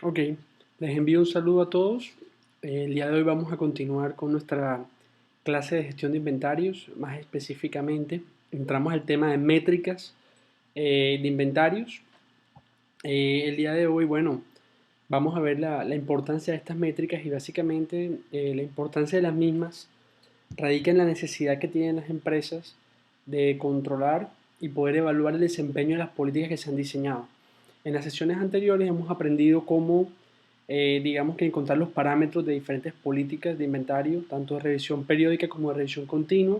Ok, les envío un saludo a todos. El día de hoy vamos a continuar con nuestra clase de gestión de inventarios. Más específicamente, entramos al tema de métricas de inventarios. El día de hoy, bueno, vamos a ver la importancia de estas métricas y básicamente la importancia de las mismas radica en la necesidad que tienen las empresas de controlar y poder evaluar el desempeño de las políticas que se han diseñado. En las sesiones anteriores hemos aprendido cómo, digamos que encontrar los parámetros de diferentes políticas de inventario, tanto de revisión periódica como de revisión continua,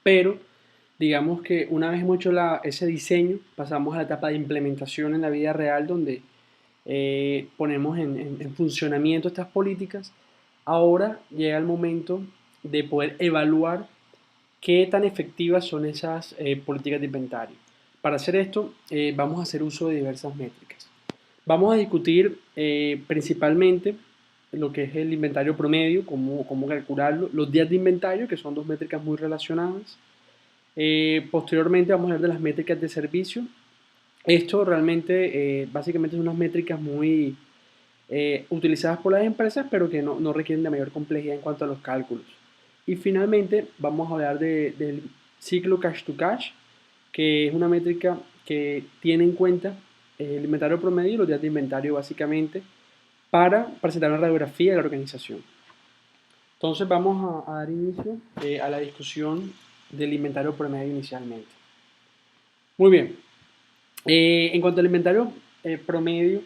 pero digamos que una vez hemos hecho ese diseño, pasamos a la etapa de implementación en la vida real, donde ponemos en funcionamiento estas políticas. Ahora llega el momento de poder evaluar qué tan efectivas son esas políticas de inventario. Para hacer esto, vamos a hacer uso de diversas métricas. Vamos a discutir principalmente lo que es el inventario promedio, cómo calcularlo, los días de inventario, que son dos métricas muy relacionadas. Posteriormente vamos a hablar de las métricas de servicio. Esto realmente, básicamente, son unas métricas muy utilizadas por las empresas, pero que no requieren de mayor complejidad en cuanto a los cálculos. Y finalmente vamos a hablar del ciclo cash to cash, que es una métrica que tiene en cuenta el inventario promedio y los días de inventario básicamente para presentar una radiografía de la organización. Entonces vamos a dar inicio a la discusión del inventario promedio inicialmente. Muy bien, en cuanto al inventario promedio,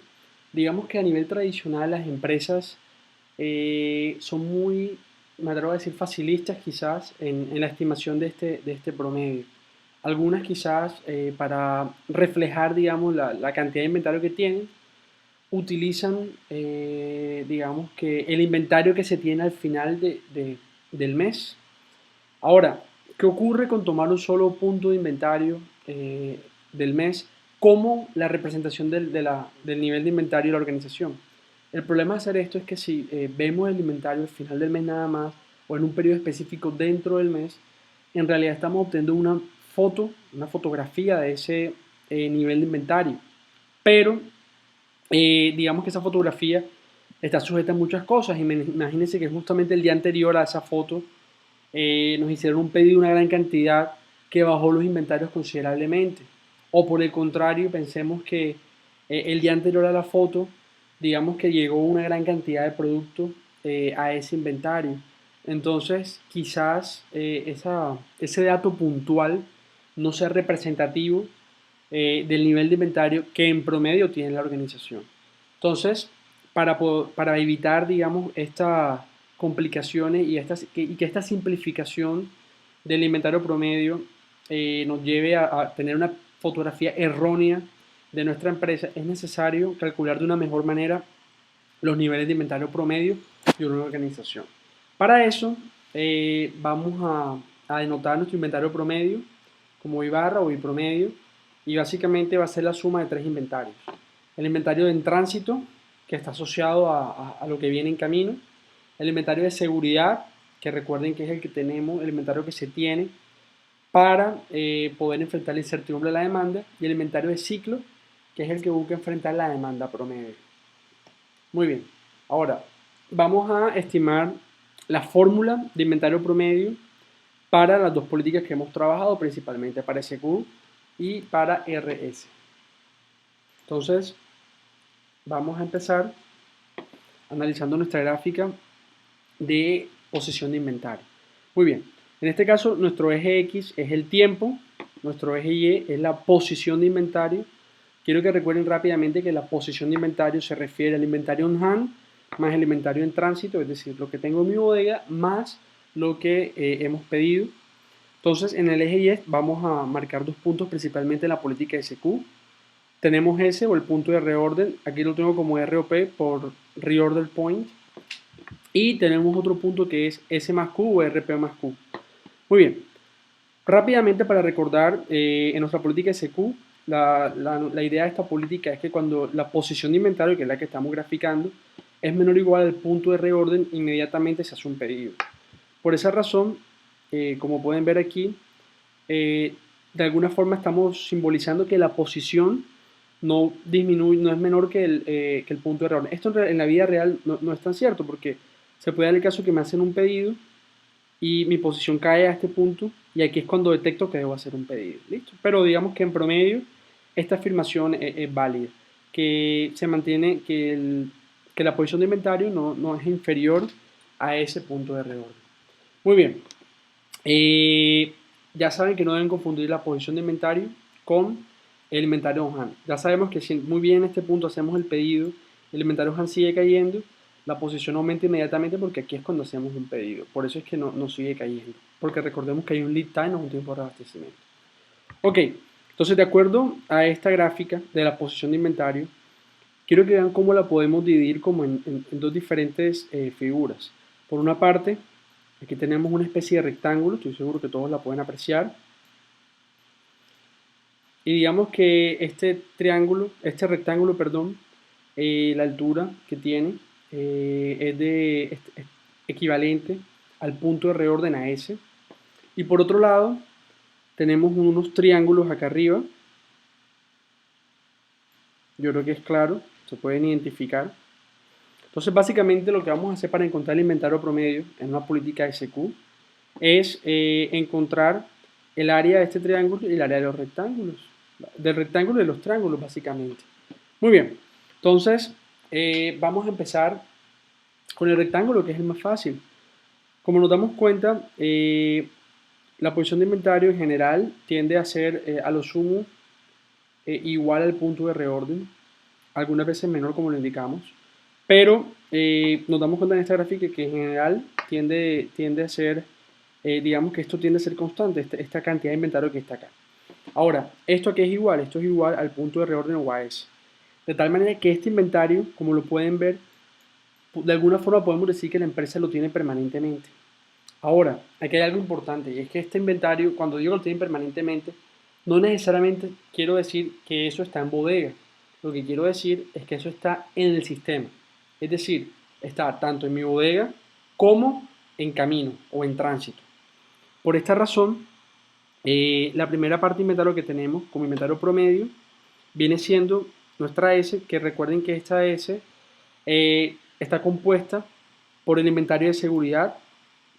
digamos que a nivel tradicional las empresas son muy, me atrevo a decir, facilistas quizás en la estimación de este promedio. Algunas quizás para reflejar, digamos, la cantidad de inventario que tienen, utilizan, digamos, que el inventario que se tiene al final del mes. Ahora, ¿qué ocurre con tomar un solo punto de inventario del mes como la representación del nivel de inventario de la organización? El problema de hacer esto es que si vemos el inventario al final del mes nada más o en un periodo específico dentro del mes, en realidad estamos obteniendo una fotografía de ese nivel de inventario. Pero digamos que esa fotografía está sujeta a muchas cosas. Imagínense que justamente el día anterior a esa foto nos hicieron un pedido de una gran cantidad que bajó los inventarios considerablemente. O por el contrario, pensemos que el día anterior a la foto, digamos que llegó una gran cantidad de producto a ese inventario. Entonces, quizás ese dato puntual no sea representativo del nivel de inventario que en promedio tiene la organización. Entonces, para evitar, digamos, estas complicaciones y que esta simplificación del inventario promedio nos lleve a tener una fotografía errónea de nuestra empresa, es necesario calcular de una mejor manera los niveles de inventario promedio de una organización. Para eso, vamos a denotar nuestro inventario promedio como I barra o I promedio, y básicamente va a ser la suma de tres inventarios. El inventario en tránsito, que está asociado a lo que viene en camino. El inventario de seguridad, que recuerden que es el que tenemos, el inventario que se tiene para poder enfrentar la incertidumbre de la demanda. Y el inventario de ciclo, que es el que busca enfrentar la demanda promedio. Muy bien. Ahora, vamos a estimar la fórmula de inventario promedio para las dos políticas que hemos trabajado, principalmente para SQ y para RS. Entonces, vamos a empezar analizando nuestra gráfica de posición de inventario. Muy bien, en este caso nuestro eje X es el tiempo, nuestro eje Y es la posición de inventario. Quiero que recuerden rápidamente que la posición de inventario se refiere al inventario on hand más el inventario en tránsito, es decir, lo que tengo en mi bodega más lo que hemos pedido. Entonces, en el eje Y vamos a marcar dos puntos principalmente en la política SQ. Tenemos ese o el punto de reorden, aquí lo tengo como ROP por Reorder Point. Y tenemos otro punto que es S más Q o RP más Q. Muy bien, rápidamente para recordar, en nuestra política SQ, la idea de esta política es que cuando la posición de inventario, que es la que estamos graficando, es menor o igual al punto de reorden, inmediatamente se hace un pedido. Por esa razón, como pueden ver aquí, de alguna forma estamos simbolizando que la posición no disminuye, no es menor que el punto de error. Esto en la vida real no es tan cierto, porque se puede dar el caso que me hacen un pedido y mi posición cae a este punto, y aquí es cuando detecto que debo hacer un pedido. ¿Listo? Pero digamos que en promedio esta afirmación es válida, que se mantiene que la posición de inventario no es inferior a ese punto de reorden. Muy bien. Ya saben que no deben confundir la posición de inventario con el inventario on hand. Ya sabemos que si muy bien en este punto hacemos el pedido, el inventario on hand sigue cayendo, la posición aumenta inmediatamente porque aquí es cuando hacemos un pedido. Por eso es que no sigue cayendo. Porque recordemos que hay un lead time o un tiempo de abastecimiento. Ok, entonces de acuerdo a esta gráfica de la posición de inventario, quiero que vean cómo la podemos dividir como en dos diferentes figuras. Por una parte, aquí tenemos una especie de rectángulo, estoy seguro que todos la pueden apreciar. Y digamos que este rectángulo, perdón, la altura que tiene es equivalente al punto de reorden a S. Y por otro lado, tenemos unos triángulos acá arriba. Yo creo que es claro, se pueden identificar. Entonces, básicamente lo que vamos a hacer para encontrar el inventario promedio en una política SQ es encontrar el área de este triángulo y el área de los rectángulos. Del rectángulo y de los triángulos, básicamente. Muy bien. Entonces, vamos a empezar con el rectángulo, que es el más fácil. Como nos damos cuenta, la posición de inventario en general tiende a ser a lo sumo igual al punto de reorden, algunas veces menor como lo indicamos, pero nos damos cuenta en esta gráfica que en general tiende a ser, digamos que esto tiende a ser constante, esta cantidad de inventario que está acá. Ahora, ¿esto aquí es igual? Esto es igual al punto de reorden OAS. De tal manera que este inventario, como lo pueden ver, de alguna forma podemos decir que la empresa lo tiene permanentemente. Ahora, aquí hay algo importante, y es que este inventario, cuando digo lo tiene permanentemente, no necesariamente quiero decir que eso está en bodega. Lo que quiero decir es que eso está en el sistema. Es decir, está tanto en mi bodega como en camino o en tránsito. Por esta razón, la primera parte de inventario que tenemos como inventario promedio viene siendo nuestra S, que recuerden que esta S está compuesta por el inventario de seguridad,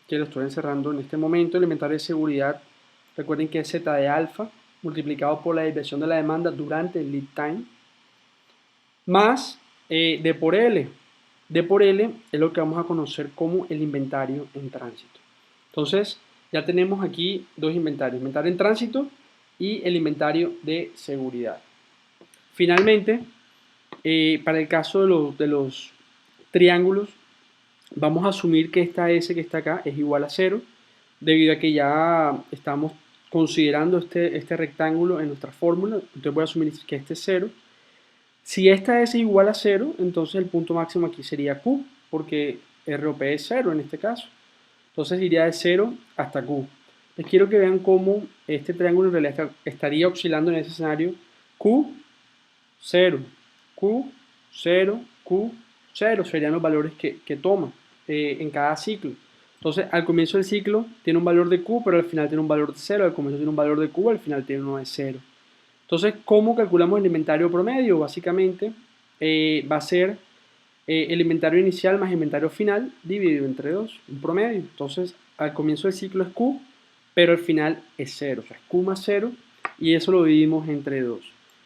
que lo estoy encerrando en este momento. El inventario de seguridad, recuerden que es Z de alfa multiplicado por la desviación de la demanda durante el lead time, más D por L. D por L es lo que vamos a conocer como el inventario en tránsito. Entonces, ya tenemos aquí dos inventarios, inventario en tránsito y el inventario de seguridad. Finalmente, para el caso de los triángulos, vamos a asumir que esta S que está acá es igual a 0, debido a que ya estamos considerando este rectángulo en nuestra fórmula. Entonces voy a asumir que este es 0. Si esta S es igual a 0, entonces el punto máximo aquí sería Q, porque ROP es 0 en este caso. Entonces iría de 0 hasta Q. Les quiero que vean cómo este triángulo en realidad estaría oscilando en ese escenario Q, 0, Q, 0, Q, 0 serían los valores que toma en cada ciclo. Entonces, al comienzo del ciclo tiene un valor de Q, pero al final tiene un valor de 0, al comienzo tiene un valor de Q, al final tiene uno de 0. Entonces, ¿cómo calculamos el inventario promedio? Básicamente, va a ser el inventario inicial más inventario final dividido entre 2, un promedio. Entonces, al comienzo del ciclo es Q, pero al final es 0, o sea, es Q más 0, y eso lo dividimos entre 2.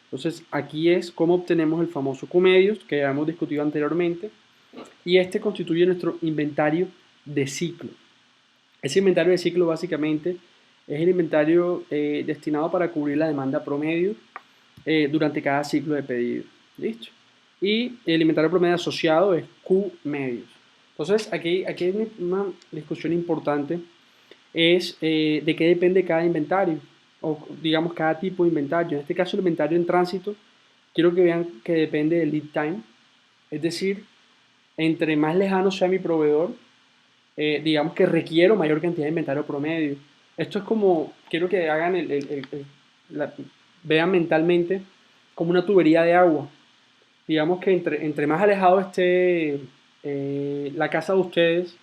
Entonces, aquí es cómo obtenemos el famoso Q medios que ya hemos discutido anteriormente, y este constituye nuestro inventario de ciclo. Ese inventario de ciclo básicamente es el inventario destinado para cubrir la demanda promedio durante cada ciclo de pedido. ¿Listo? Y el inventario promedio asociado es Q medios. Entonces, aquí hay una discusión importante, es de qué depende cada inventario, o digamos cada tipo de inventario. En este caso, el inventario en tránsito, quiero que vean que depende del lead time, es decir, entre más lejano sea mi proveedor, digamos que requiero mayor cantidad de inventario promedio. Esto es como, quiero que hagan vean mentalmente como una tubería de agua. Digamos que entre más alejado esté la casa de ustedes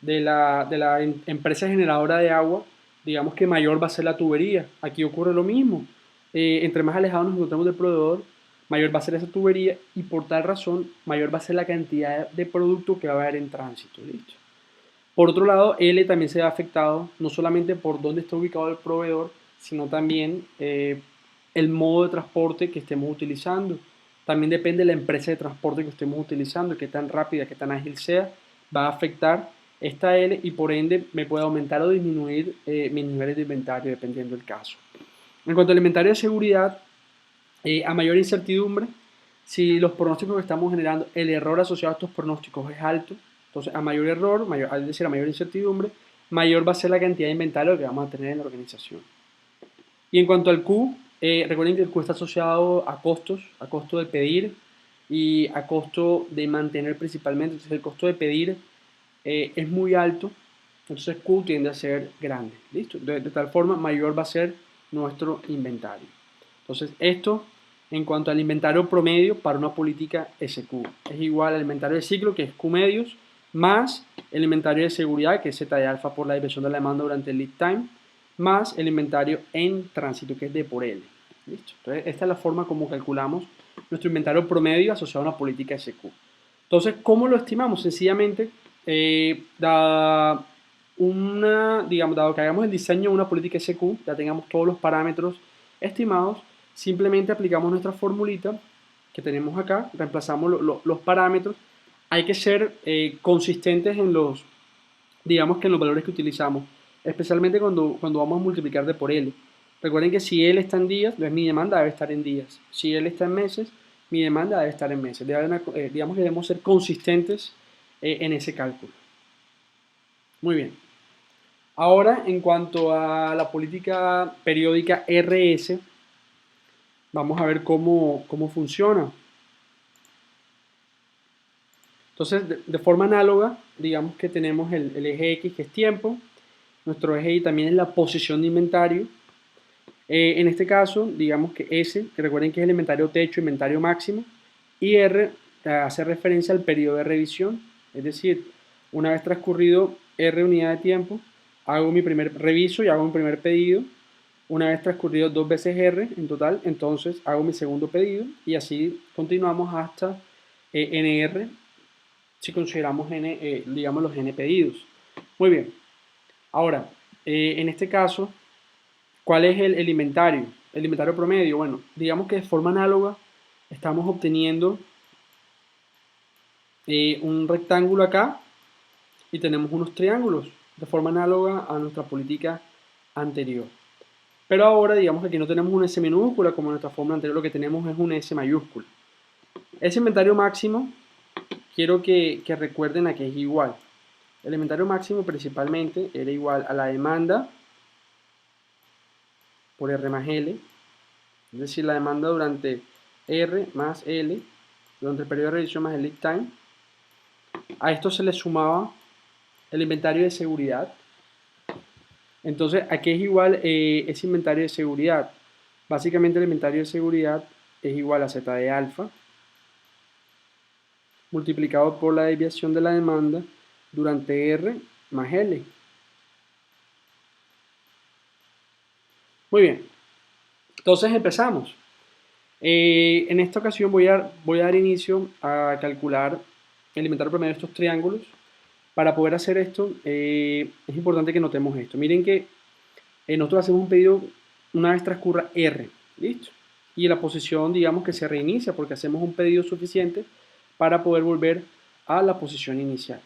de la empresa generadora de agua, digamos que mayor va a ser la tubería. Aquí ocurre lo mismo. Entre más alejados nos encontramos del proveedor, mayor va a ser esa tubería y por tal razón mayor va a ser la cantidad de producto que va a haber en tránsito. ¿Listo? Por otro lado, L también se ve afectado no solamente por dónde está ubicado el proveedor, sino también el modo de transporte que estemos utilizando. También depende de la empresa de transporte que estemos utilizando, qué tan rápida, qué tan ágil sea, va a afectar esta L y por ende me puede aumentar o disminuir mis niveles de inventario dependiendo del caso. En cuanto al inventario de seguridad, a mayor incertidumbre, si los pronósticos que estamos generando, el error asociado a estos pronósticos es alto, entonces a mayor error, es decir, a mayor incertidumbre, mayor va a ser la cantidad de inventario que vamos a tener en la organización. Y en cuanto al Q, recuerden que el Q está asociado a costos, a costo de pedir y a costo de mantener principalmente. Entonces el costo de pedir es muy alto, entonces Q tiende a ser grande. ¿Listo? De tal forma, mayor va a ser nuestro inventario. Entonces esto en cuanto al inventario promedio para una política SQ. Es igual al inventario de ciclo, que es Q medios, más el inventario de seguridad, que es Z de alfa por la diversión de la demanda durante el lead time, más el inventario en tránsito, que es D por L. ¿Listo? Entonces, esta es la forma como calculamos nuestro inventario promedio asociado a una política SQ. Entonces, ¿cómo lo estimamos? Sencillamente, dado que hagamos el diseño de una política SQ, ya tengamos todos los parámetros estimados, simplemente aplicamos nuestra formulita que tenemos acá, reemplazamos los parámetros. Hay que ser consistentes en los valores que utilizamos, especialmente cuando vamos a multiplicar de por L. Recuerden que si L está en días, entonces mi demanda debe estar en días. Si L está en meses, mi demanda debe estar en meses. Digamos que debemos ser consistentes en ese cálculo. Muy bien. Ahora, en cuanto a la política periódica RS, vamos a ver cómo funciona. Entonces, de forma análoga, digamos que tenemos el eje X, que es tiempo. Nuestro eje Y también es la posición de inventario. En este caso, digamos que S, que recuerden que es el inventario techo, inventario máximo, y R hace referencia al periodo de revisión. Es decir, una vez transcurrido R unidad de tiempo, reviso y hago mi primer pedido. Una vez transcurrido 2 veces R en total, entonces hago mi segundo pedido y así continuamos hasta NR, si consideramos N, digamos los N pedidos. Muy bien. Ahora, en este caso, ¿cuál es el inventario? El inventario promedio. Bueno, digamos que de forma análoga estamos obteniendo un rectángulo acá y tenemos unos triángulos de forma análoga a nuestra política anterior. Pero ahora digamos que aquí no tenemos una S minúscula como en nuestra fórmula anterior, lo que tenemos es una S mayúscula. Ese inventario máximo, quiero que recuerden a que es igual. El inventario máximo principalmente era igual a la demanda por R más L, es decir, la demanda durante R más L, durante el periodo de revisión más el lead time. A esto se le sumaba el inventario de seguridad. Entonces, ¿a qué es igual ese inventario de seguridad? Básicamente el inventario de seguridad es igual a Z de alfa multiplicado por la desviación de la demanda durante R más L. Muy bien, entonces empezamos. En esta ocasión voy a dar inicio a calcular el inventario promedio de estos triángulos. Para poder hacer esto, es importante que notemos esto. Miren que nosotros hacemos un pedido una vez transcurra R, ¿listo? Y la posición, digamos que se reinicia porque hacemos un pedido suficiente para poder volver a la posición inicial.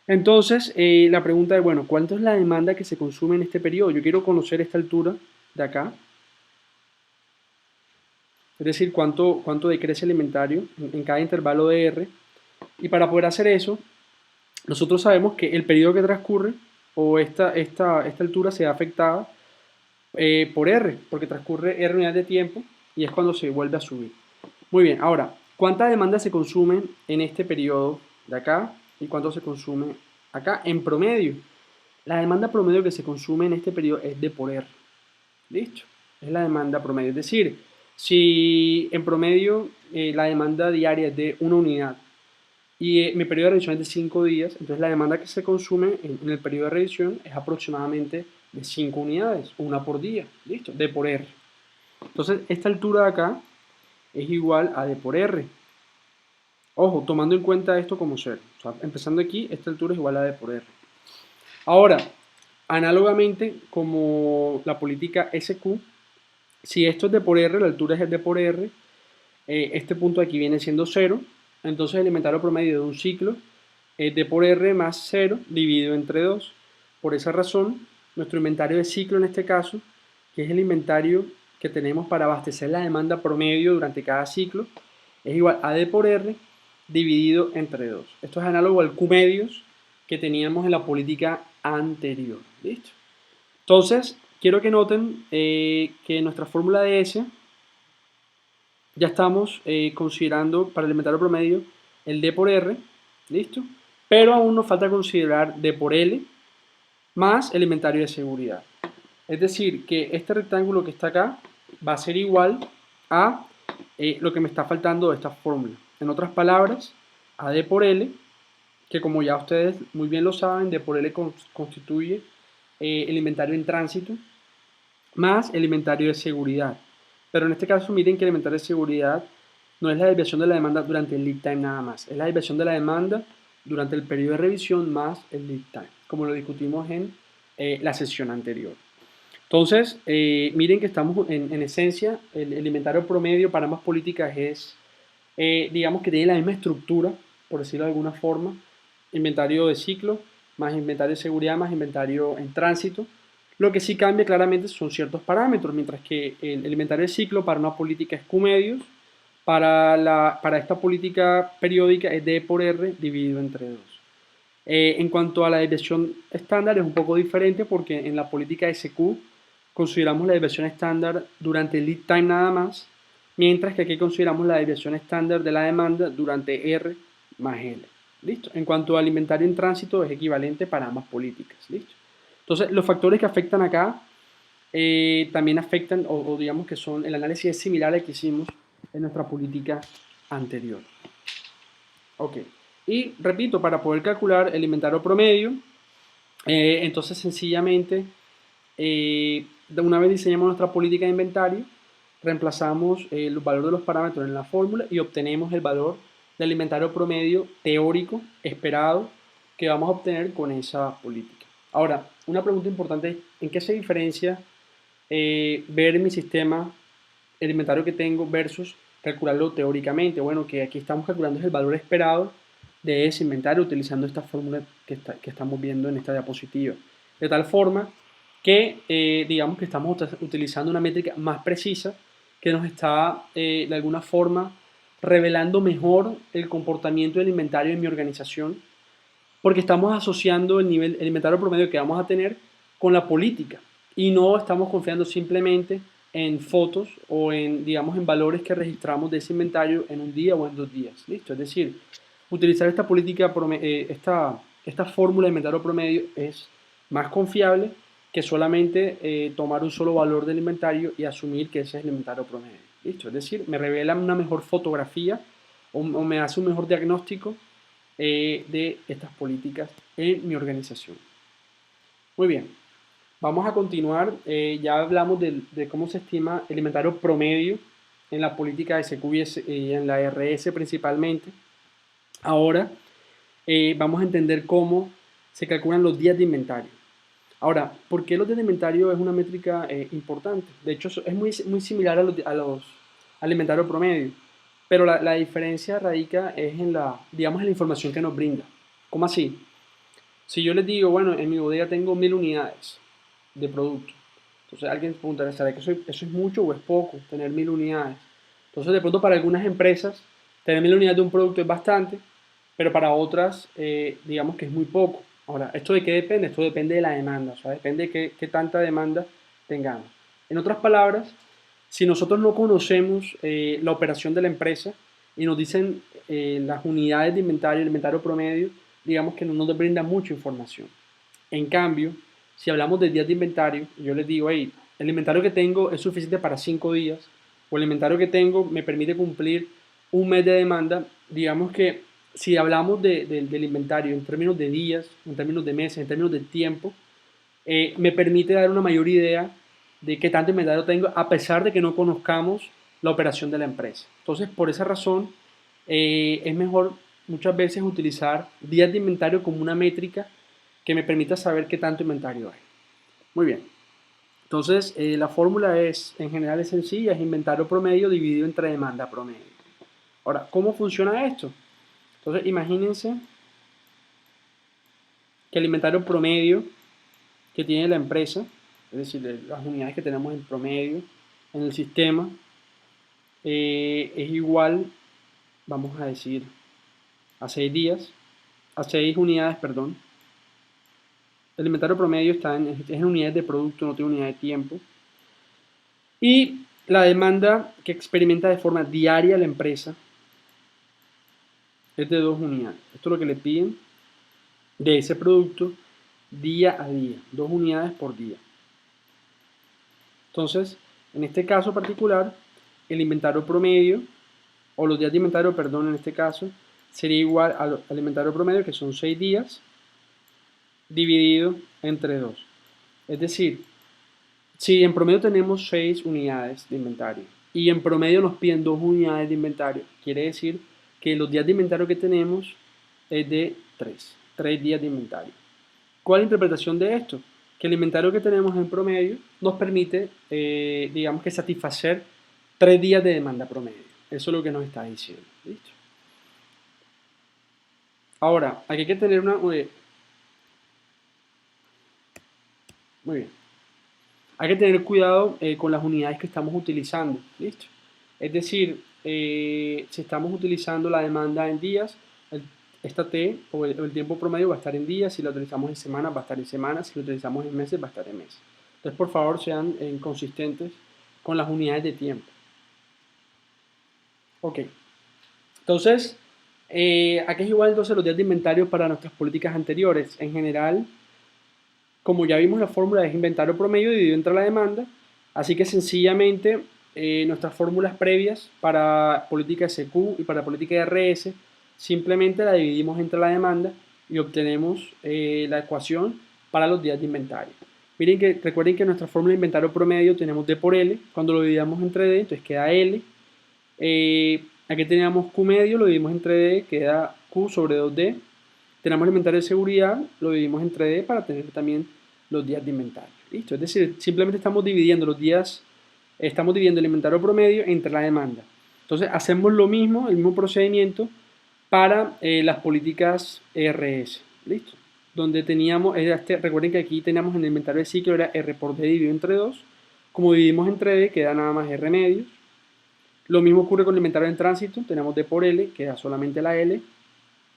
Entonces, la pregunta es, bueno, ¿cuánto es la demanda que se consume en este periodo? Yo quiero conocer esta altura de acá, es decir, cuánto decrece el inventario en cada intervalo de R. Y para poder hacer eso, nosotros sabemos que el periodo que transcurre o esta altura se ve afectada por R, porque transcurre R unidades de tiempo y es cuando se vuelve a subir. Muy bien, ahora, ¿cuánta demanda se consume en este periodo de acá y cuánto se consume acá en promedio? La demanda promedio que se consume en este periodo es D por R. ¿Listo? Es la demanda promedio. Es decir, si en promedio la demanda diaria es de 1 unidad y mi periodo de revisión es de 5 días, entonces la demanda que se consume en el periodo de revisión es aproximadamente de 5 unidades, una por día. ¿Listo? D por R. Entonces, esta altura de acá es igual a D por R. Ojo, tomando en cuenta esto como cero. O sea, empezando aquí, esta altura es igual a D por R. Ahora, análogamente, como la política SQ, si esto es D por R, la altura es D por R, este punto de aquí viene siendo 0, entonces el inventario promedio de un ciclo es D por R más 0 dividido entre 2. Por esa razón, nuestro inventario de ciclo en este caso, que es el inventario que tenemos para abastecer la demanda promedio durante cada ciclo, es igual a D por R dividido entre 2. Esto es análogo al Q medios que teníamos en la política anterior. ¿Listo? Entonces, quiero que noten que nuestra fórmula de S ya estamos considerando para el inventario promedio el D por R, ¿listo? Pero aún nos falta considerar D por L más el inventario de seguridad. Es decir, que este rectángulo que está acá va a ser igual a lo que me está faltando de esta fórmula. En otras palabras, a D por L, que como ya ustedes muy bien lo saben, D por L constituye el inventario en tránsito más el inventario de seguridad. Pero en este caso miren que el inventario de seguridad no es la desviación de la demanda durante el lead time nada más, es la desviación de la demanda durante el periodo de revisión más el lead time, como lo discutimos en la sesión anterior. Entonces, miren que estamos en esencia, el inventario promedio para ambas políticas es, digamos que tiene la misma estructura, por decirlo de alguna forma, inventario de ciclo, más inventario de seguridad, más inventario en tránsito. Lo que sí cambia claramente son ciertos parámetros, mientras que el inventario de ciclo para una política es Q medios, para esta política periódica es D por R dividido entre 2. En cuanto a la desviación estándar es un poco diferente porque en la política SQ consideramos la desviación estándar durante el lead time nada más, mientras que aquí consideramos la desviación estándar de la demanda durante R más L. ¿Listo? En cuanto al inventario en tránsito es equivalente para ambas políticas. ¿Listo? Entonces, los factores que afectan acá también afectan, o digamos que son, el análisis es similar al que hicimos en nuestra política anterior. Ok. Y repito, para poder calcular el inventario promedio, entonces sencillamente, una vez diseñamos nuestra política de inventario, reemplazamos el valor de los parámetros en la fórmula y obtenemos el valor del inventario promedio teórico esperado que vamos a obtener con esa política. Ahora, una pregunta importante es, ¿en qué se diferencia ver en mi sistema el inventario que tengo versus calcularlo teóricamente? Bueno, que aquí estamos calculando el valor esperado de ese inventario utilizando esta fórmula que estamos viendo en esta diapositiva. De tal forma que digamos que estamos utilizando una métrica más precisa que nos está de alguna forma revelando mejor el comportamiento del inventario en mi organización, porque estamos asociando el inventario promedio que vamos a tener con la política y no estamos confiando simplemente en fotos o en, digamos, en valores que registramos de ese inventario en un día o en 2 días. ¿Listo? Es decir, utilizar esta política, esta fórmula de inventario promedio es más confiable que solamente tomar un solo valor del inventario y asumir que ese es el inventario promedio. ¿Listo? Es decir, me revela una mejor fotografía o me hace un mejor diagnóstico de estas políticas en mi organización. Muy bien, vamos a continuar. Ya hablamos de cómo se estima el inventario promedio en la política de SQ y en la RS principalmente. Ahora vamos a entender cómo se calculan los días de inventario. Ahora, ¿por qué los días de inventario es una métrica importante? De hecho, es muy similar al inventario promedio, pero la diferencia radica es en digamos, en la información que nos brinda. ¿Cómo así? Si yo les digo, bueno, en mi bodega tengo 1000 unidades de producto, entonces alguien preguntará, ¿será que eso es mucho o es poco, tener 1000 unidades? Entonces, de pronto para algunas empresas, tener 1000 unidades de un producto es bastante, pero para otras, digamos que es muy poco. Ahora, ¿esto de qué depende? Esto depende de la demanda, o sea, depende de qué tanta demanda tengamos. En otras palabras, si nosotros no conocemos la operación de la empresa y nos dicen las unidades de inventario, el inventario promedio, digamos que no nos brinda mucha información. En cambio, si hablamos de días de inventario, yo les digo, hey, el inventario que tengo es suficiente para 5 días, o el inventario que tengo me permite cumplir un mes de demanda, digamos que si hablamos del inventario en términos de días, en términos de meses, en términos de tiempo, me permite dar una mayor idea de qué tanto inventario tengo, a pesar de que no conozcamos la operación de la empresa. Entonces, por esa razón, es mejor muchas veces utilizar días de inventario como una métrica que me permita saber qué tanto inventario hay. Muy bien. Entonces, la fórmula en general es sencilla, es inventario promedio dividido entre demanda promedio. Ahora, ¿cómo funciona esto? Entonces, imagínense que el inventario promedio que tiene la empresa, es decir, las unidades que tenemos en promedio en el sistema, es igual, vamos a decir, a 6 días, a 6 unidades, perdón. El inventario promedio está es en unidades de producto, no tiene unidad de tiempo. Y la demanda que experimenta de forma diaria la empresa es de 2 unidades. Esto es lo que le piden de ese producto día a día, 2 unidades por día. Entonces, en este caso particular, el inventario promedio, o los días de inventario, perdón, en este caso, sería igual al inventario promedio, que son 6 días, dividido entre 2. Es decir, si en promedio tenemos 6 unidades de inventario y en promedio nos piden 2 unidades de inventario, quiere decir que los días de inventario que tenemos es de 3 días de inventario. ¿Cuál es la interpretación de esto? Que el inventario que tenemos en promedio nos permite, digamos que satisfacer 3 días de demanda promedio. Eso es lo que nos está diciendo. ¿Listo? Ahora, aquí hay que tener una... Muy bien. Hay que tener cuidado con las unidades que estamos utilizando. ¿Listo? Es decir, si estamos utilizando la demanda en días, esta T o el tiempo promedio va a estar en días. Si lo utilizamos en semanas, va a estar en semanas. Si lo utilizamos en meses, va a estar en meses. Entonces, por favor, sean consistentes con las unidades de tiempo. Ok. Entonces, aquí es igual entonces los días de inventario para nuestras políticas anteriores. En general, como ya vimos la fórmula es inventario promedio dividido entre la demanda, así que sencillamente nuestras fórmulas previas para política SQ y para política RS simplemente la dividimos entre la demanda y obtenemos la ecuación para los días de inventario. Miren que recuerden que en nuestra fórmula de inventario promedio tenemos D por L, cuando lo dividamos entre D, entonces queda L. Aquí teníamos Q medio, lo dividimos entre D, queda Q sobre 2D. Tenemos el inventario de seguridad, lo dividimos entre D para tener también los días de inventario. ¿Listo? Es decir, simplemente estamos dividiendo los días, estamos dividiendo el inventario promedio entre la demanda. Entonces, hacemos lo mismo, el mismo procedimiento para las políticas RS. ¿Listo? Donde teníamos, recuerden que aquí teníamos en el inventario de ciclo, era R por D dividido entre 2. Como dividimos entre D, queda nada más R medios. Lo mismo ocurre con el inventario en tránsito, tenemos D por L, queda solamente la L.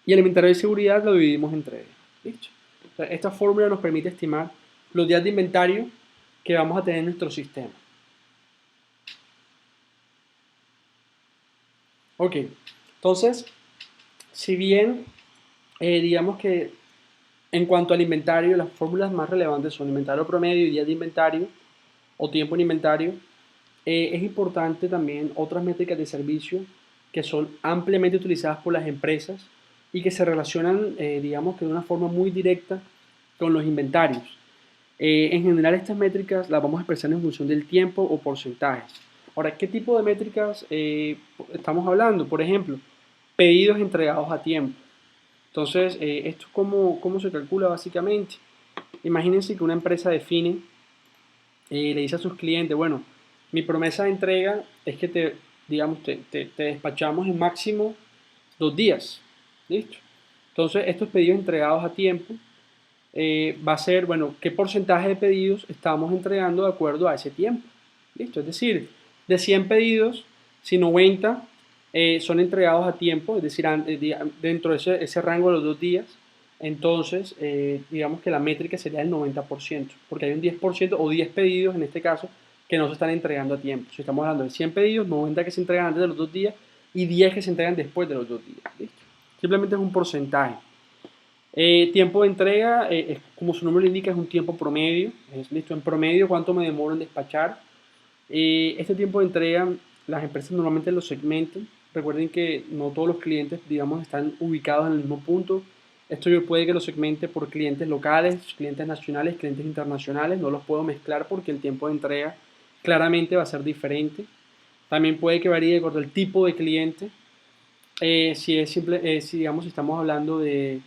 Y el inventario de seguridad lo dividimos entre D. ¿Listo? O sea, esta fórmula nos permite estimar los días de inventario que vamos a tener en nuestro sistema. Ok, entonces, si bien digamos que en cuanto al inventario, las fórmulas más relevantes son inventario promedio y días de inventario o tiempo en inventario, es importante también otras métricas de servicio que son ampliamente utilizadas por las empresas y que se relacionan, digamos que de una forma muy directa con los inventarios. En general estas métricas las vamos a expresar en función del tiempo o porcentajes. Ahora, ¿qué tipo de métricas estamos hablando? Por ejemplo, pedidos entregados a tiempo. Entonces, ¿esto cómo se calcula básicamente? Imagínense que una empresa define, le dice a sus clientes, bueno, mi promesa de entrega es que te despachamos en máximo 2 días. ¿Listo? Entonces, estos pedidos entregados a tiempo va a ser, bueno, qué porcentaje de pedidos estamos entregando de acuerdo a ese tiempo. ¿Listo? Es decir, de 100 pedidos, si 90 son entregados a tiempo, es decir, dentro de ese rango de los 2 días, entonces digamos que la métrica sería el 90%, porque hay un 10% o 10 pedidos en este caso que no se están entregando a tiempo. Si estamos hablando de 100 pedidos, 90 que se entregan antes de los 2 días y 10 que se entregan después de los 2 días. ¿Listo? Simplemente es un porcentaje. Tiempo de entrega, como su nombre lo indica, es un tiempo promedio. Listo, en promedio, ¿cuánto me demoro en despachar? Este tiempo de entrega, las empresas normalmente lo segmentan. Recuerden que no todos los clientes, digamos, están ubicados en el mismo punto. Esto yo puede que lo segmente por clientes locales, clientes nacionales, clientes internacionales. No los puedo mezclar porque el tiempo de entrega claramente va a ser diferente. También puede que varíe de acuerdo al tipo de cliente. Si es simple, si digamos si estamos hablando de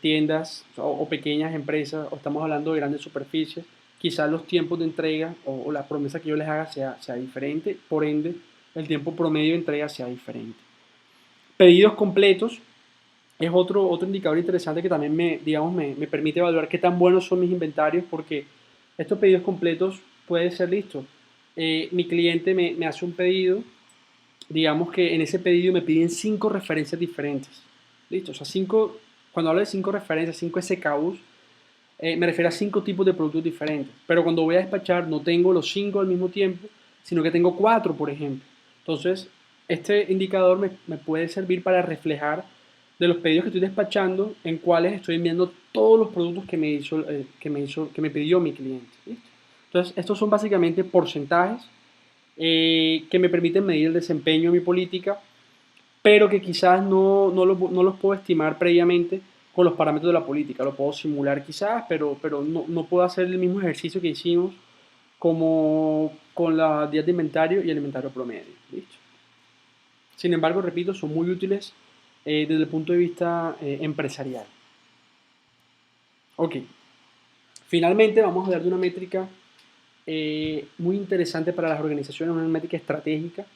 tiendas o pequeñas empresas o estamos hablando de grandes superficies, quizás los tiempos de entrega o la promesa que yo les haga sea diferente, por ende el tiempo promedio de entrega sea diferente. Pedidos completos es otro indicador interesante que también digamos, me permite evaluar qué tan buenos son mis inventarios, porque estos pedidos completos pueden ser listos. Mi cliente me hace un pedido, digamos que en ese pedido me piden 5 referencias diferentes. Listo, o sea, cuando hablo de 5 referencias, 5 SKUs, me refiero a 5 tipos de productos diferentes. Pero cuando voy a despachar no tengo los 5 al mismo tiempo, sino que tengo 4, por ejemplo. Entonces, este indicador me puede servir para reflejar de los pedidos que estoy despachando en cuáles estoy enviando todos los productos que me pidió mi cliente. ¿Listo? Entonces, estos son básicamente porcentajes que me permiten medir el desempeño de mi política, pero que quizás no los puedo estimar previamente con los parámetros de la política. Lo puedo simular quizás, pero no puedo hacer el mismo ejercicio que hicimos como con las días de inventario y el inventario promedio. ¿Listo? Sin embargo, repito, son muy útiles desde el punto de vista empresarial. Ok, finalmente vamos a hablar de una métrica muy interesante para las organizaciones, una métrica estratégica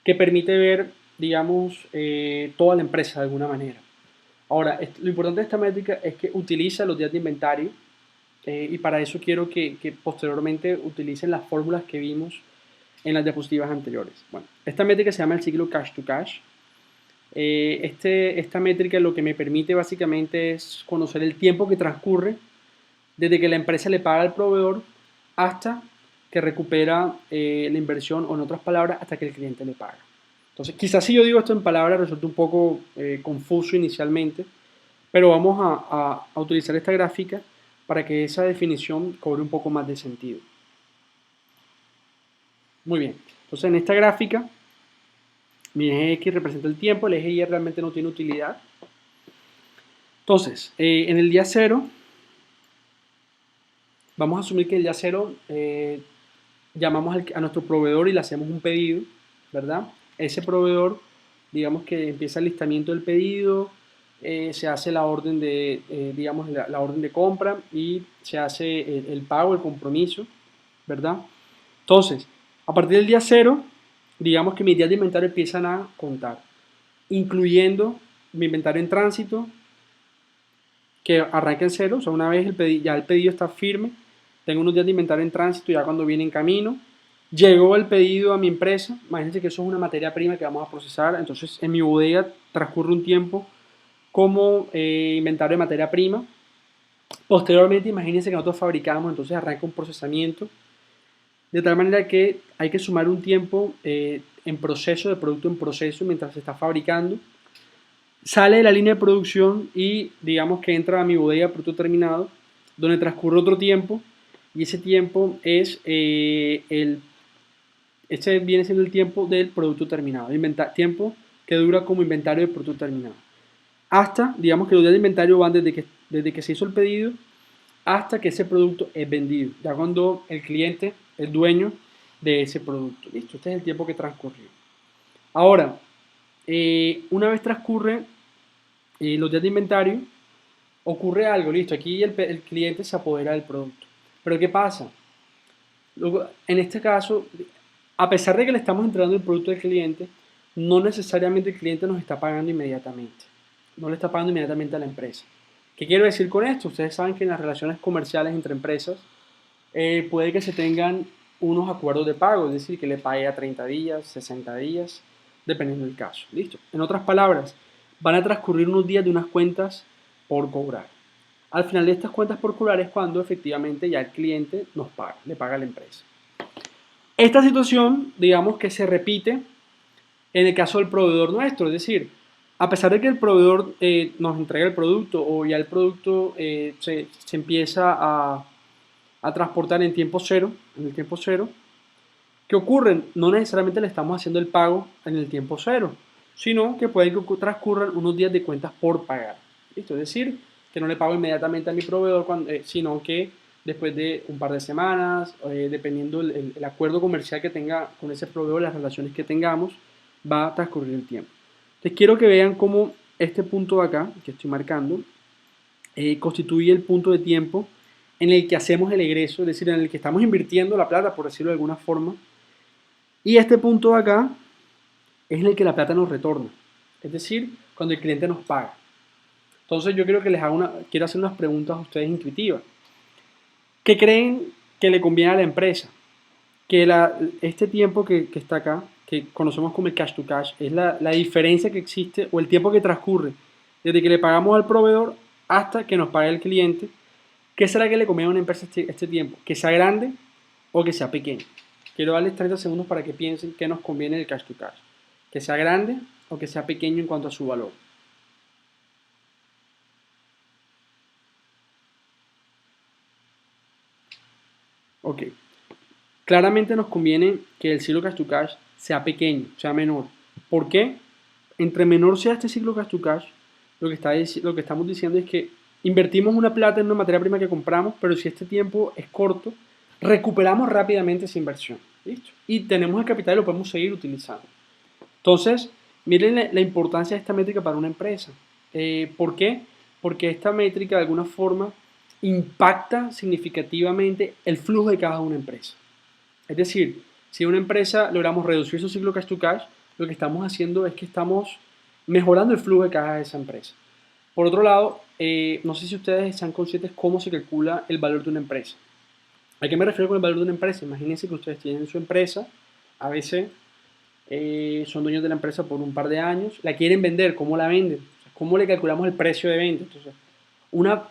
que permite ver, digamos, toda la empresa de alguna manera. Ahora, lo importante de esta métrica es que utiliza los días de inventario y para eso quiero que posteriormente utilicen las fórmulas que vimos en las diapositivas anteriores. Bueno, esta métrica se llama el ciclo cash to cash. Esta métrica lo que me permite básicamente es conocer el tiempo que transcurre desde que la empresa le paga al proveedor hasta que recupera la inversión, o en otras palabras, hasta que el cliente le paga. Entonces, quizás si yo digo esto en palabras resulta un poco confuso inicialmente, pero vamos a utilizar esta gráfica para que esa definición cobre un poco más de sentido. Muy bien, entonces en esta gráfica mi eje X representa el tiempo, el eje Y realmente no tiene utilidad. Entonces, en el día 0, vamos a asumir que el día 0 llamamos a nuestro proveedor y le hacemos un pedido, ¿verdad? Ese proveedor, digamos que empieza el listamiento del pedido, se hace la orden de, digamos, la orden de compra y se hace el pago, el compromiso, ¿verdad? Entonces, a partir del día 0, digamos que mis días de inventario empiezan a contar, incluyendo mi inventario en tránsito, que arranca en 0, o sea, una vez ya el pedido está firme, tengo unos días de inventario en tránsito ya cuando viene en camino, llegó el pedido a mi empresa, imagínense que eso es una materia prima que vamos a procesar, entonces en mi bodega transcurre un tiempo como inventario de materia prima. Posteriormente, imagínense que nosotros fabricamos, entonces arranca un procesamiento, de tal manera que hay que sumar un tiempo en proceso, de producto en proceso, mientras se está fabricando. Sale de la línea de producción y digamos que entra a mi bodega de producto terminado, donde transcurre otro tiempo, y ese tiempo es este viene siendo el tiempo del producto terminado, tiempo que dura como inventario de producto terminado. Hasta, digamos que los días de inventario van desde que se hizo el pedido hasta que ese producto es vendido, ya cuando el cliente es dueño de ese producto. Listo, este es el tiempo que transcurrió. Ahora, una vez transcurre los días de inventario, ocurre algo, listo, aquí el cliente se apodera del producto. Pero ¿qué pasa? Luego, en este caso, a pesar de que le estamos entregando el producto al cliente, no necesariamente el cliente nos está pagando inmediatamente. No le está pagando inmediatamente a la empresa. ¿Qué quiero decir con esto? Ustedes saben que en las relaciones comerciales entre empresas puede que se tengan unos acuerdos de pago, es decir, que le pague a 30 días, 60 días, dependiendo del caso. Listo. En otras palabras, van a transcurrir unos días de unas cuentas por cobrar. Al final de estas cuentas por cobrar es cuando efectivamente ya el cliente nos paga, le paga a la empresa. Esta situación, digamos que se repite en el caso del proveedor nuestro, es decir, a pesar de que el proveedor nos entrega el producto o ya el producto se empieza a transportar en tiempo cero, en el tiempo cero, ¿qué ocurre? No necesariamente le estamos haciendo el pago en el tiempo cero, sino que puede que transcurran unos días de cuentas por pagar. ¿Listo? Es decir, que no le pago inmediatamente a mi proveedor, sino que después de un par de semanas, dependiendo el acuerdo comercial que tenga con ese proveedor, las relaciones que tengamos, va a transcurrir el tiempo. Entonces quiero que vean cómo este punto de acá, que estoy marcando, constituye el punto de tiempo en el que hacemos el egreso, es decir, en el que estamos invirtiendo la plata, por decirlo de alguna forma, y este punto de acá es en el que la plata nos retorna, es decir, cuando el cliente nos paga. Entonces yo quiero que quiero hacer unas preguntas a ustedes intuitivas. ¿Qué creen que le conviene a la empresa? Que este tiempo que está acá, que conocemos como el cash to cash, es la diferencia que existe o el tiempo que transcurre desde que le pagamos al proveedor hasta que nos pague el cliente. ¿Qué será que le conviene a una empresa este tiempo? ¿Que sea grande o que sea pequeño? Quiero darles 30 segundos para que piensen qué nos conviene el cash to cash. ¿Que sea grande o que sea pequeño en cuanto a su valor? Ok. Claramente nos conviene que el ciclo cash to cash sea pequeño, sea menor. ¿Por qué? Entre menor sea este ciclo cash to cash, lo que estamos diciendo es que invertimos una plata en una materia prima que compramos, pero si este tiempo es corto, recuperamos rápidamente esa inversión. ¿Listo? Y tenemos el capital y lo podemos seguir utilizando. Entonces, miren la importancia de esta métrica para una empresa. ¿Por qué? Porque esta métrica de alguna forma impacta significativamente el flujo de caja de una empresa. Es decir, si una empresa logramos reducir su ciclo cash to cash, lo que estamos haciendo es que estamos mejorando el flujo de caja de esa empresa. Por otro lado, no sé si ustedes están conscientes cómo se calcula el valor de una empresa. ¿A qué me refiero con el valor de una empresa? Imagínense que ustedes tienen su empresa, a veces son dueños de la empresa por un par de años, la quieren vender, ¿cómo la venden? O sea, ¿cómo le calculamos el precio de venta? Entonces, una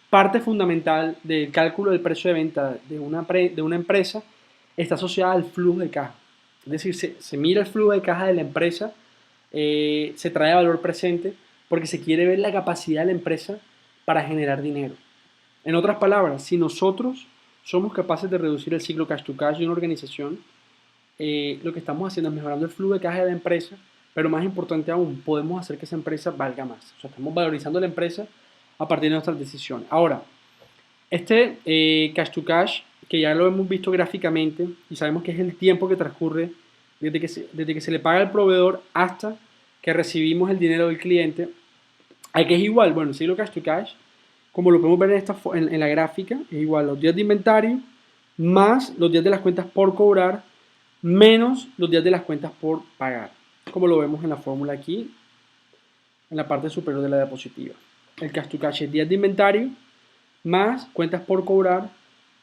parte fundamental del cálculo del precio de venta de una empresa está asociada al flujo de caja. Es decir, se mira el flujo de caja de la empresa, se trae valor presente porque se quiere ver la capacidad de la empresa para generar dinero. En otras palabras, si nosotros somos capaces de reducir el ciclo cash to cash de una organización, lo que estamos haciendo es mejorando el flujo de caja de la empresa, pero más importante aún, podemos hacer que esa empresa valga más. O sea, estamos valorizando la empresa a partir de nuestras decisiones. Ahora, este cash to cash, que ya lo hemos visto gráficamente y sabemos que es el tiempo que transcurre desde que se le paga al proveedor hasta que recibimos el dinero del cliente, ¿a qué es igual? Bueno, el ciclo cash to cash, como lo podemos ver en la gráfica, es igual a los días de inventario más los días de las cuentas por cobrar menos los días de las cuentas por pagar, como lo vemos en la fórmula aquí, en la parte superior de la diapositiva. El cash to cash es días de inventario más cuentas por cobrar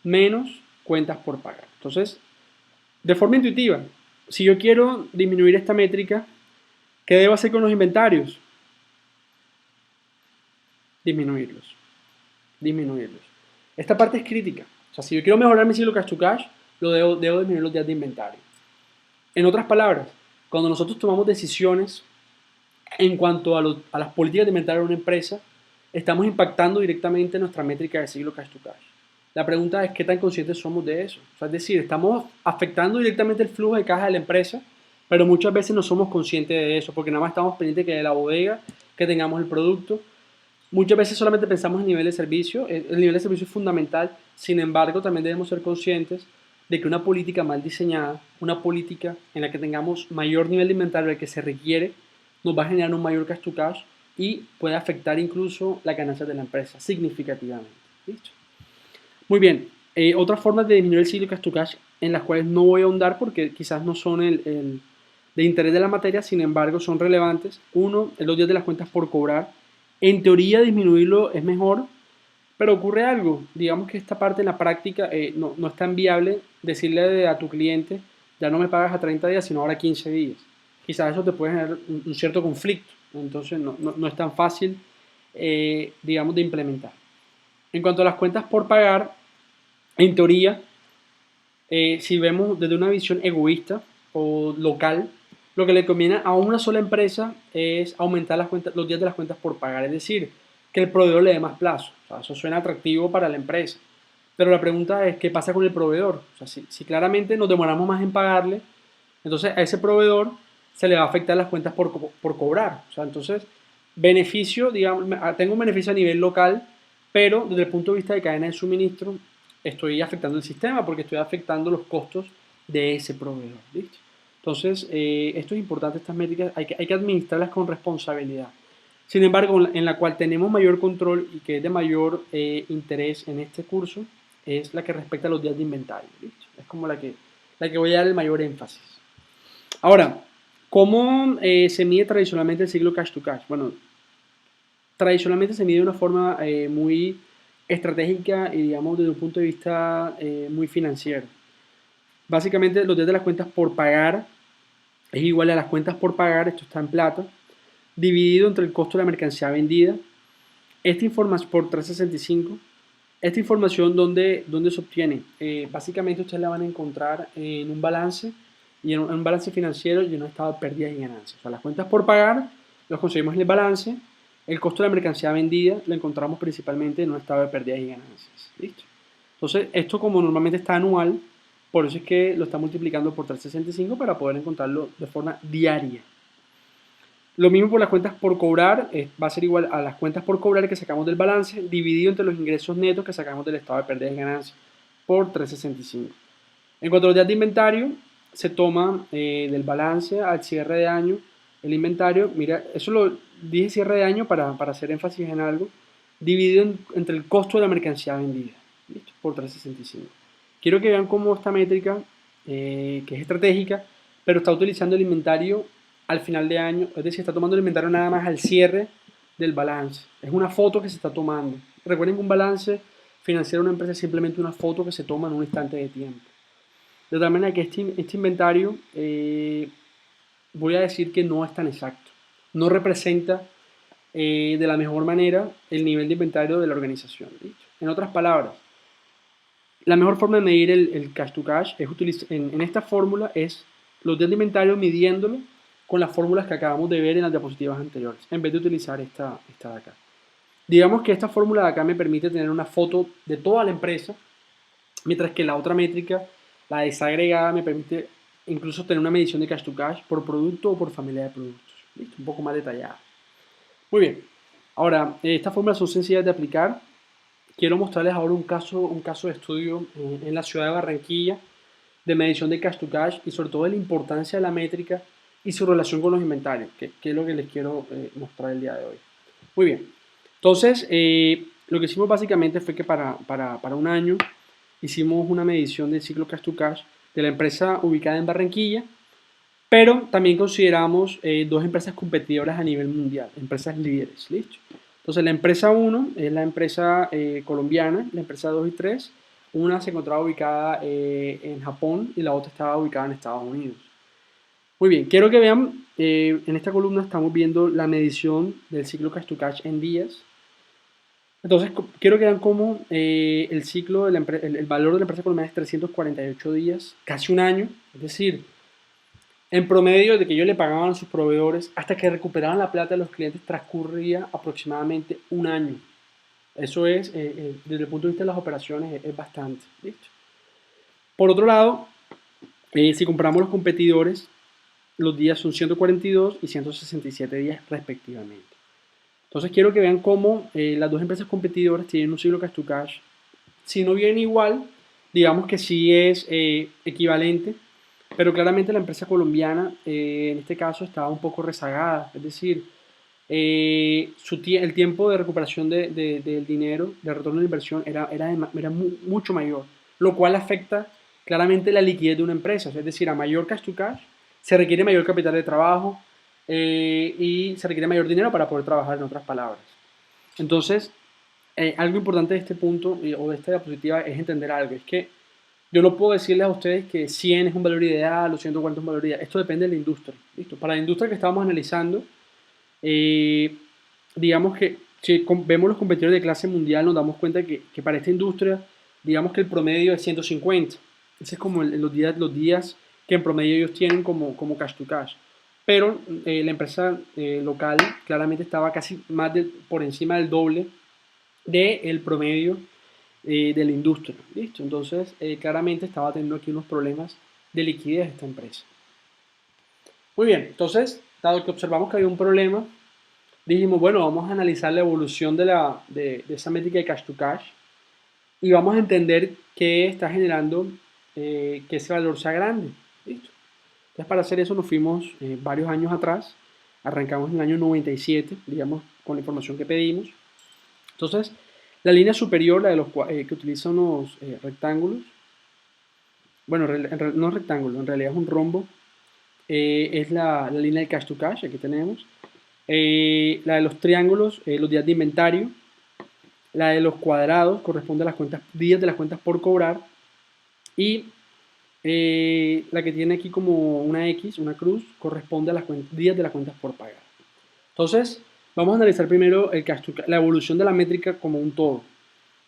menos cuentas por pagar. Entonces, de forma intuitiva, si yo quiero disminuir esta métrica, ¿qué debo hacer con los inventarios? Disminuirlos. Disminuirlos. Esta parte es crítica. O sea, si yo quiero mejorar mi ciclo cash to cash, debo disminuir los días de inventario. En otras palabras, cuando nosotros tomamos decisiones en cuanto a las políticas de inventario de una empresa, estamos impactando directamente nuestra métrica de ciclo cash to cash. La pregunta es qué tan conscientes somos de eso. O sea, es decir, estamos afectando directamente el flujo de caja de la empresa, pero muchas veces no somos conscientes de eso, porque nada más estamos pendientes que de la bodega, que tengamos el producto. Muchas veces solamente pensamos en nivel de servicio. El nivel de servicio es fundamental, sin embargo, también debemos ser conscientes de que una política mal diseñada, una política en la que tengamos mayor nivel de inventario del que se requiere, nos va a generar un mayor cash to cash y puede afectar incluso la ganancia de la empresa significativamente. ¿Listo? Muy bien, otras formas de disminuir el ciclo cash to cash en las cuales no voy a ahondar porque quizás no son de interés de la materia, sin embargo son relevantes. Uno, los días de las cuentas por cobrar. En teoría disminuirlo es mejor, pero ocurre algo, digamos que esta parte en la práctica no es tan viable decirle a tu cliente, ya no me pagas a 30 días, sino ahora a 15 días. Quizás eso te puede generar un cierto conflicto, entonces no es tan fácil, digamos, de implementar. En cuanto a las cuentas por pagar, en teoría, si vemos desde una visión egoísta o local, lo que le conviene a una sola empresa es aumentar los días de las cuentas por pagar, es decir, que el proveedor le dé más plazo. O sea, eso suena atractivo para la empresa. Pero la pregunta es, ¿qué pasa con el proveedor? O sea, si claramente nos demoramos más en pagarle, entonces a ese proveedor se le va a afectar las cuentas por cobrar. O sea, entonces, beneficio, digamos, tengo un beneficio a nivel local, pero desde el punto de vista de cadena de suministro, estoy afectando el sistema porque estoy afectando los costos de ese proveedor. ¿Listo? Entonces, esto es importante, estas métricas hay que administrarlas con responsabilidad. Sin embargo, en la cual tenemos mayor control y que es de mayor interés en este curso, es la que respecta a los días de inventario. ¿Listo? Es como la que voy a dar el mayor énfasis. Ahora, ¿cómo se mide tradicionalmente el ciclo cash to cash? Bueno, tradicionalmente se mide de una forma muy estratégica y digamos desde un punto de vista muy financiero. Básicamente los días de las cuentas por pagar es igual a las cuentas por pagar, esto está en plata, dividido entre el costo de la mercancía vendida. Esta información por 365, esta información ¿dónde se obtiene? Básicamente ustedes la van a encontrar en un balance y en un balance financiero y en un estado de pérdidas y ganancias. O sea, las cuentas por pagar los conseguimos en el balance, el costo de la mercancía vendida lo encontramos principalmente en un estado de pérdidas y ganancias. ¿Listo? Entonces, esto como normalmente está anual, por eso es que lo está multiplicando por 365 para poder encontrarlo de forma diaria. Lo mismo por las cuentas por cobrar, va a ser igual a las cuentas por cobrar que sacamos del balance, dividido entre los ingresos netos que sacamos del estado de pérdidas y ganancias, por 365. En cuanto a los días de inventario, se toma del balance al cierre de año el inventario. Mira, eso lo dije cierre de año para hacer énfasis en algo, dividido entre el costo de la mercancía vendida, ¿listo? Por 365. Quiero que vean cómo esta métrica, que es estratégica, pero está utilizando el inventario al final de año, es decir, está tomando el inventario nada más al cierre del balance. Es una foto que se está tomando. Recuerden que un balance financiero de una empresa es simplemente una foto que se toma en un instante de tiempo. De tal manera que este inventario, voy a decir que no es tan exacto. No representa de la mejor manera el nivel de inventario de la organización. ¿Listo? En otras palabras, la mejor forma de medir el cash to cash es en esta fórmula es los días de inventario midiéndolo con las fórmulas que acabamos de ver en las diapositivas anteriores, en vez de utilizar esta de acá. Digamos que esta fórmula de acá me permite tener una foto de toda la empresa, mientras que la otra métrica, la desagregada, me permite incluso tener una medición de cash to cash por producto o por familia de productos. ¿Listo? Un poco más detallada. Muy bien. Ahora, estas fórmulas son sencillas de aplicar. Quiero mostrarles ahora un caso de estudio en la ciudad de Barranquilla de medición de cash to cash y sobre todo de la importancia de la métrica y su relación con los inventarios, que es lo que les quiero mostrar el día de hoy. Muy bien. Entonces, lo que hicimos básicamente fue que para un año hicimos una medición del ciclo cash to cash de la empresa ubicada en Barranquilla, pero también consideramos dos empresas competidoras a nivel mundial, empresas líderes, ¿listo? Entonces la empresa 1 es la empresa colombiana, la empresa 2 y 3, una se encontraba ubicada en Japón y la otra estaba ubicada en Estados Unidos. Muy bien, quiero que vean, en esta columna estamos viendo la medición del ciclo cash to cash en días. Entonces, quiero que vean cómo el ciclo, el valor de la empresa colombiana es 348 días, casi un año. Es decir, en promedio, de que ellos le pagaban a sus proveedores hasta que recuperaban la plata de los clientes, transcurría aproximadamente un año. Eso es, desde el punto de vista de las operaciones, es bastante. ¿Listo? Por otro lado, si comparamos los competidores, los días son 142 y 167 días respectivamente. Entonces quiero que vean cómo las dos empresas competidoras tienen un ciclo cash to cash. Si no viene igual, digamos que sí es equivalente, pero claramente la empresa colombiana en este caso estaba un poco rezagada. Es decir, el tiempo de recuperación del dinero, de retorno de inversión, era mucho mayor, lo cual afecta claramente la liquidez de una empresa. Es decir, a mayor cash to cash, se requiere mayor capital de trabajo y se requiere mayor dinero para poder trabajar, en otras palabras. Entonces, algo importante de este punto o de esta diapositiva es entender algo, es que yo no puedo decirles a ustedes que 100 es un valor ideal o 140 es un valor ideal. Esto depende de la industria. ¿Listo? Para la industria que estamos analizando, digamos que si vemos los competidores de clase mundial, nos damos cuenta que para esta industria, digamos que el promedio es 150. Ese es como los días que en promedio ellos tienen como cash to cash. Pero la empresa local claramente estaba casi por encima del doble del promedio de la industria. ¿Listo? Entonces, claramente estaba teniendo aquí unos problemas de liquidez esta empresa. Muy bien, entonces, dado que observamos que había un problema, dijimos, bueno, vamos a analizar la evolución de esa métrica de cash to cash. y vamos a entender qué está generando que ese valor sea grande. ¿Listo? Entonces, para hacer eso nos fuimos varios años atrás, arrancamos en el año 97, digamos, con la información que pedimos. Entonces, la línea superior, la de los que utiliza unos rectángulos, bueno, no es rectángulo, en realidad es un rombo, es la línea de cash to cash, aquí tenemos. La de los triángulos, los días de inventario. La de los cuadrados corresponde a las cuentas, días de las cuentas por cobrar. Y la que tiene aquí como una X, una cruz, corresponde a las días de las cuentas por pagar. Entonces, vamos a analizar primero la evolución de la métrica como un todo.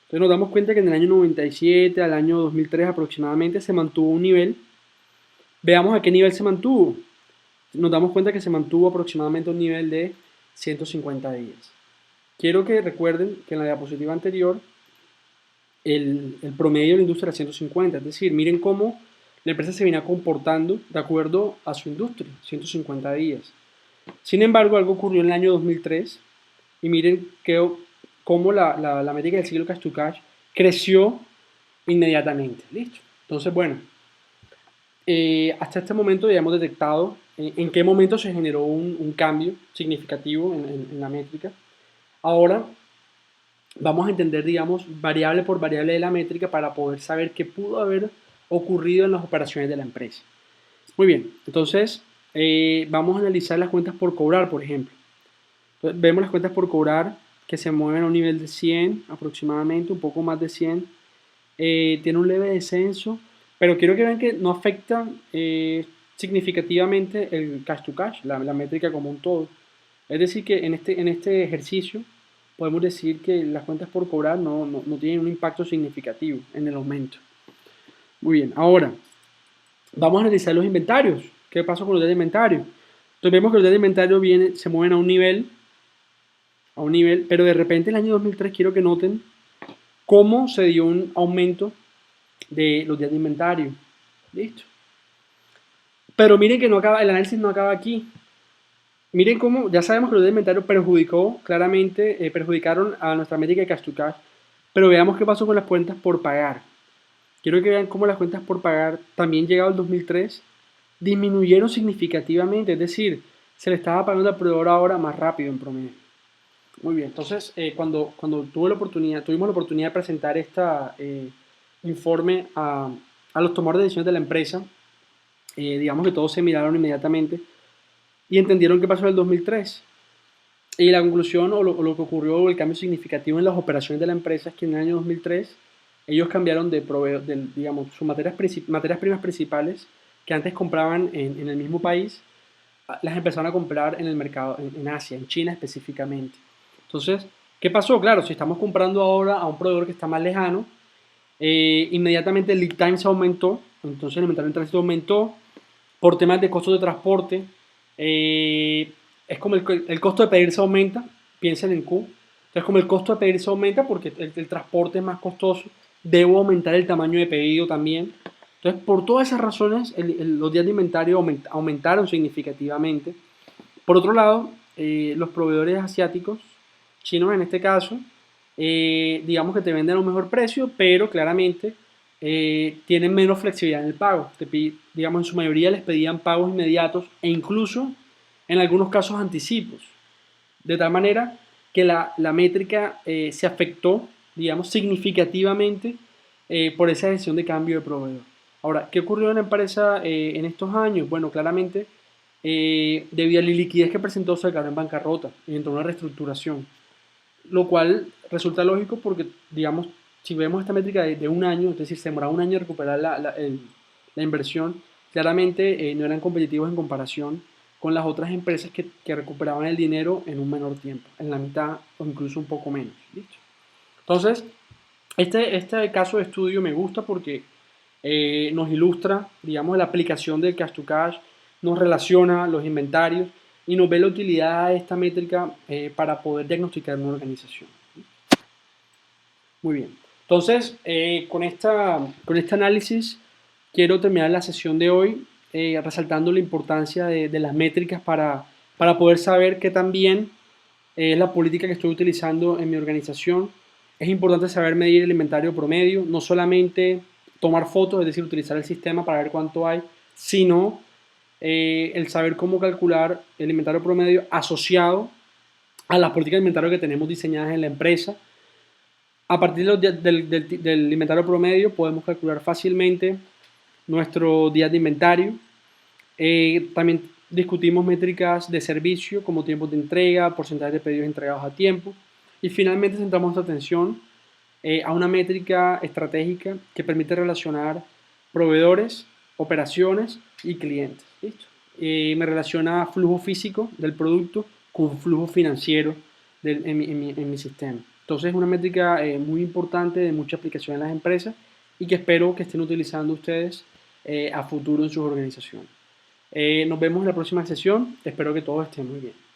Entonces nos damos cuenta que en el año 97 al año 2003 aproximadamente se mantuvo un nivel. Veamos a qué nivel se mantuvo. Nos damos cuenta que se mantuvo aproximadamente un nivel de 150 días. Quiero que recuerden que en la diapositiva anterior el promedio de la industria era 150, es decir, miren cómo la empresa se venía comportando de acuerdo a su industria, 150 días. Sin embargo, algo ocurrió en el año 2003 y miren cómo la métrica del ciclo cash to cash creció inmediatamente. ¿Listo? Entonces, bueno, hasta este momento ya hemos detectado en qué momento se generó un cambio significativo en la métrica. Ahora vamos a entender, digamos, variable por variable de la métrica para poder saber qué pudo haber ocurrido en las operaciones de la empresa. Muy bien, entonces vamos a analizar las cuentas por cobrar, por ejemplo. Entonces, vemos las cuentas por cobrar que se mueven a un nivel de 100 aproximadamente, un poco más de 100. Tiene un leve descenso, pero quiero que vean que no afecta significativamente el cash to cash, la métrica como un todo. Es decir, que en este ejercicio podemos decir que las cuentas por cobrar no tienen un impacto significativo en el aumento. Muy bien, ahora vamos a analizar los inventarios. ¿Qué pasa con los días de inventario? Entonces vemos que los días de inventario se mueven a un nivel, pero de repente en el año 2003 quiero que noten cómo se dio un aumento de los días de inventario. Listo. Pero miren que no acaba, el análisis no acaba aquí. Miren cómo, ya sabemos que los días de inventario perjudicaron a nuestra métrica de cash to cash, pero veamos qué pasó con las cuentas por pagar. Quiero que vean cómo las cuentas por pagar, también llegado al 2003, disminuyeron significativamente, es decir, se le estaba pagando al proveedor ahora más rápido en promedio. Muy bien, entonces cuando tuvimos la oportunidad de presentar este informe a los tomadores de decisiones de la empresa, digamos que todos se miraron inmediatamente y entendieron qué pasó en el 2003. Y la conclusión o lo que ocurrió, el cambio significativo en las operaciones de la empresa es que en el año 2003 ellos cambiaron digamos, sus materias primas principales que antes compraban en el mismo país, las empezaron a comprar en el mercado, en Asia, en China específicamente. Entonces, ¿qué pasó? Claro, si estamos comprando ahora a un proveedor que está más lejano, inmediatamente el lead time se aumentó, entonces el inventario en tránsito aumentó por temas de costos de transporte. Es como el costo de pedir se aumenta, piensen en Q. Entonces, como el costo de pedir se aumenta porque el transporte es más costoso, debo aumentar el tamaño de pedido también. Entonces, por todas esas razones, los días de inventario aumentaron significativamente. Por otro lado, los proveedores asiáticos, chinos en este caso, digamos que te venden a un mejor precio, pero claramente tienen menos flexibilidad en el pago. Digamos, en su mayoría les pedían pagos inmediatos e incluso en algunos casos anticipos. De tal manera que la métrica se afectó, digamos, significativamente por esa decisión de cambio de proveedor. Ahora, ¿qué ocurrió en la empresa en estos años? Bueno, claramente, debido a la liquidez que presentó, se declaró en bancarrota y entró en una reestructuración, lo cual resulta lógico porque, digamos, si vemos esta métrica de un año, es decir, se demoraba un año en recuperar la inversión, claramente no eran competitivos en comparación con las otras empresas que recuperaban el dinero en un menor tiempo, en la mitad o incluso un poco menos. ¿Listo? Entonces, este caso de estudio me gusta porque nos ilustra, digamos, la aplicación del cash to cash, nos relaciona los inventarios y nos ve la utilidad de esta métrica para poder diagnosticar una organización. Muy bien. Entonces, con este análisis, quiero terminar la sesión de hoy resaltando la importancia de las métricas para poder saber qué tan bien es la política que estoy utilizando en mi organización Es importante saber medir el inventario promedio, no solamente tomar fotos, es decir, utilizar el sistema para ver cuánto hay, sino el saber cómo calcular el inventario promedio asociado a las políticas de inventario que tenemos diseñadas en la empresa. A partir del inventario promedio podemos calcular fácilmente nuestro días de inventario. También discutimos métricas de servicio como tiempos de entrega, porcentaje de pedidos entregados a tiempo. Y finalmente centramos nuestra atención a una métrica estratégica que permite relacionar proveedores, operaciones y clientes. ¿Listo? Me relaciona flujo físico del producto con flujo financiero en mi sistema. Entonces es una métrica muy importante de mucha aplicación en las empresas y que espero que estén utilizando ustedes a futuro en sus organizaciones. Nos vemos en la próxima sesión. Espero que todos estén muy bien.